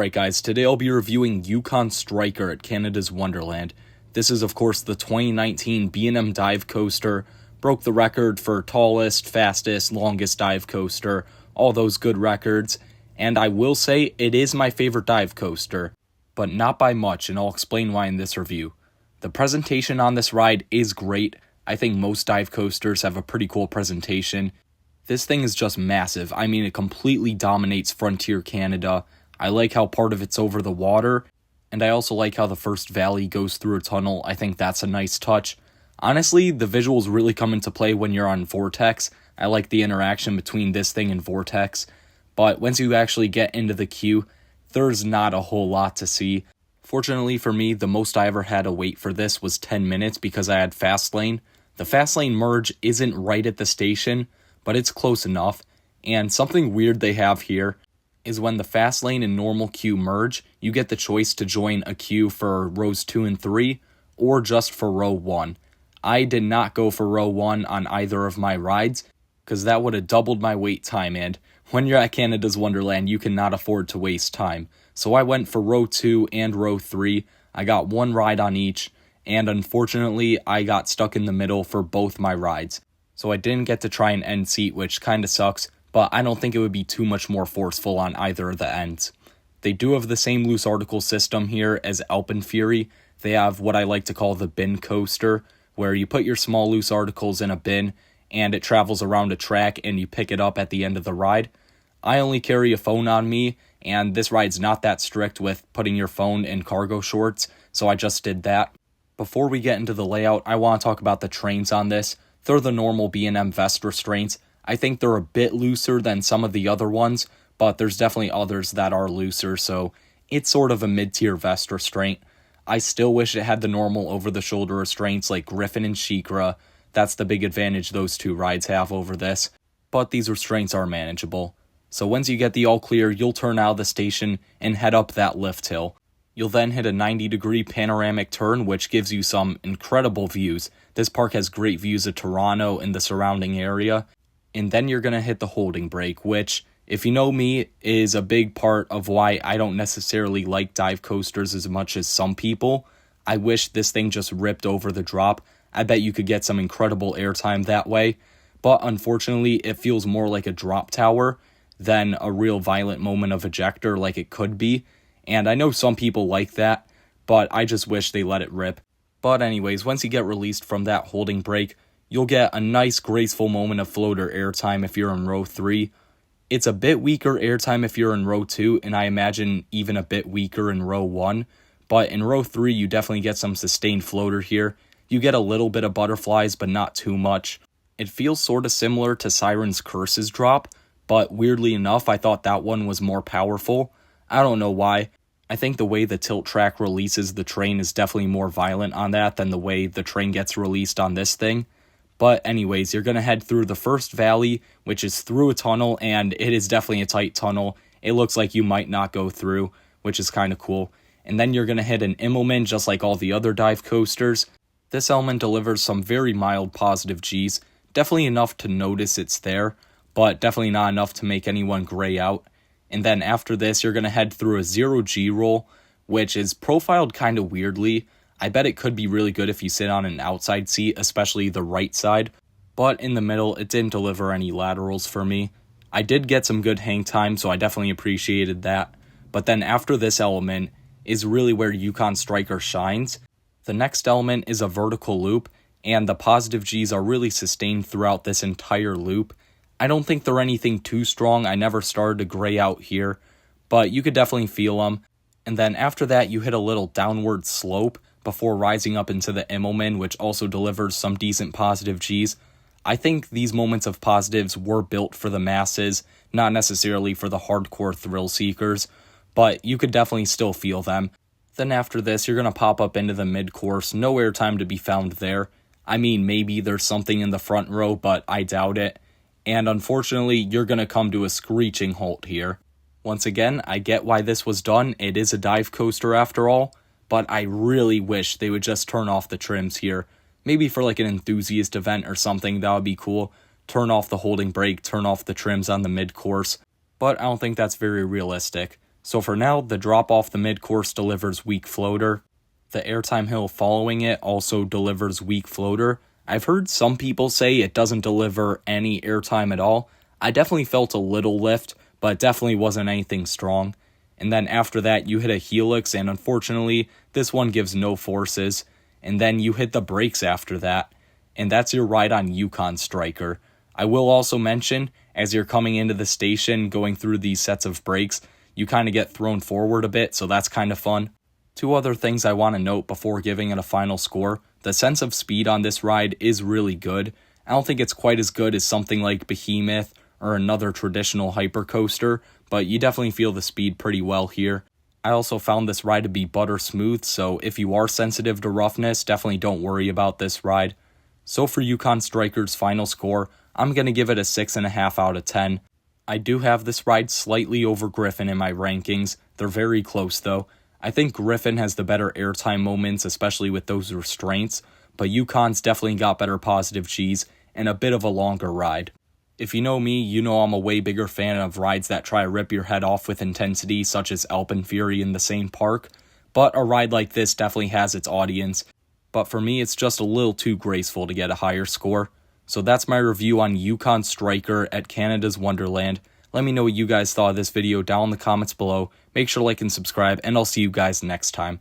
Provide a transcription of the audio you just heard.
Alright guys, today I'll be reviewing Yukon Striker at Canada's Wonderland. This is of course the 2019 B&M dive coaster, broke the record for tallest, fastest, longest dive coaster, all those good records, and I will say it is my favorite dive coaster, but not by much, and I'll explain why in this review. The presentation on this ride is great. I think most dive coasters have a pretty cool presentation. This thing is just massive. I mean, it completely dominates Frontier Canada. I like how part of it's over the water, and I also like how the first valley goes through a tunnel. I think that's a nice touch. Honestly, the visuals really come into play when you're on Vortex. I like the interaction between this thing and Vortex, but once you actually get into the queue, there's not a whole lot to see. Fortunately for me, the most I ever had to wait for this was 10 minutes because I had Fast Lane. The Fast Lane merge isn't right at the station, but it's close enough, and something weird they have here is when the fast lane and normal queue merge, you get the choice to join a queue for rows 2 and 3, or just for row 1. I did not go for row 1 on either of my rides, because that would have doubled my wait time, and when you're at Canada's Wonderland, you cannot afford to waste time. So I went for row 2 and row 3, I got one ride on each, and unfortunately, I got stuck in the middle for both my rides. So I didn't get to try an end seat, which kinda sucks, but I don't think it would be too much more forceful on either of the ends. They do have the same loose article system here as Alpenfury. They have what I like to call the bin coaster, where you put your small loose articles in a bin, and it travels around a track and you pick it up at the end of the ride. I only carry a phone on me, and this ride's not that strict with putting your phone in cargo shorts, so I just did that. Before we get into the layout, I want to talk about the trains on this. They're the normal B&M vest restraints. I think they're a bit looser than some of the other ones, but there's definitely others that are looser, so it's sort of a mid-tier vest restraint. I still wish it had the normal over-the-shoulder restraints like Griffin and Shikra. That's the big advantage those two rides have over this, but these restraints are manageable. So once you get the all clear, you'll turn out of the station and head up that lift hill. You'll then hit a 90-degree panoramic turn, which gives you some incredible views. This park has great views of Toronto and the surrounding area. And then you're going to hit the holding brake, which, if you know me, is a big part of why I don't necessarily like dive coasters as much as some people. I wish this thing just ripped over the drop. I bet you could get some incredible airtime that way. But unfortunately, it feels more like a drop tower than a real violent moment of ejector like it could be. And I know some people like that, but I just wish they let it rip. But anyways, once you get released from that holding brake, you'll get a nice graceful moment of floater airtime if you're in row 3. It's a bit weaker airtime if you're in row 2, and I imagine even a bit weaker in row 1. But in row 3, you definitely get some sustained floater here. You get a little bit of butterflies, but not too much. It feels sort of similar to Siren's Curses drop, but weirdly enough, I thought that one was more powerful. I don't know why. I think the way the tilt track releases the train is definitely more violent on that than the way the train gets released on this thing. But anyways, you're going to head through the first valley, which is through a tunnel, and it is definitely a tight tunnel. It looks like you might not go through, which is kind of cool. And then you're going to hit an Immelman just like all the other dive coasters. This element delivers some very mild positive Gs, definitely enough to notice it's there, but definitely not enough to make anyone gray out. And then after this, you're going to head through a 0G roll, which is profiled kind of weirdly. I bet it could be really good if you sit on an outside seat, especially the right side, but in the middle, it didn't deliver any laterals for me. I did get some good hang time, so I definitely appreciated that. But then after this element is really where Yukon Striker shines. The next element is a vertical loop, and the positive Gs are really sustained throughout this entire loop. I don't think they're anything too strong. I never started to gray out here, but you could definitely feel them. And then after that, you hit a little downward slope before rising up into the Immelman, which also delivers some decent positive Gs. I think these moments of positives were built for the masses, not necessarily for the hardcore thrill seekers, but you could definitely still feel them. Then after this, you're going to pop up into the mid-course. No airtime to be found there. I mean, maybe there's something in the front row, but I doubt it. And unfortunately, you're going to come to a screeching halt here. Once again, I get why this was done. It is a dive coaster after all, but I really wish they would just turn off the trims here. Maybe for like an enthusiast event or something, that would be cool. Turn off the holding brake, turn off the trims on the mid-course, but I don't think that's very realistic. So for now, the drop off the mid-course delivers weak floater. The airtime hill following it also delivers weak floater. I've heard some people say it doesn't deliver any airtime at all. I definitely felt a little lift, but it definitely wasn't anything strong. And then after that, you hit a helix, and unfortunately, this one gives no forces. And then you hit the brakes after that. And that's your ride on Yukon Striker. I will also mention, as you're coming into the station, going through these sets of brakes, you kind of get thrown forward a bit, so that's kind of fun. Two other things I want to note before giving it a final score. The sense of speed on this ride is really good. I don't think it's quite as good as something like Behemoth or another traditional hypercoaster, but you definitely feel the speed pretty well here. I also found this ride to be butter smooth, so if you are sensitive to roughness, definitely don't worry about this ride. So for Yukon Striker's final score, I'm going to give it a 6.5 out of 10. I do have this ride slightly over Griffin in my rankings. They're very close though. I think Griffin has the better airtime moments, especially with those restraints, but Yukon's definitely got better positive Gs and a bit of a longer ride. If you know me, you know I'm a way bigger fan of rides that try to rip your head off with intensity, such as Alpenfury in the same park, but a ride like this definitely has its audience. But for me, it's just a little too graceful to get a higher score. So that's my review on Yukon Striker at Canada's Wonderland. Let me know what you guys thought of this video down in the comments below. Make sure to like and subscribe, and I'll see you guys next time.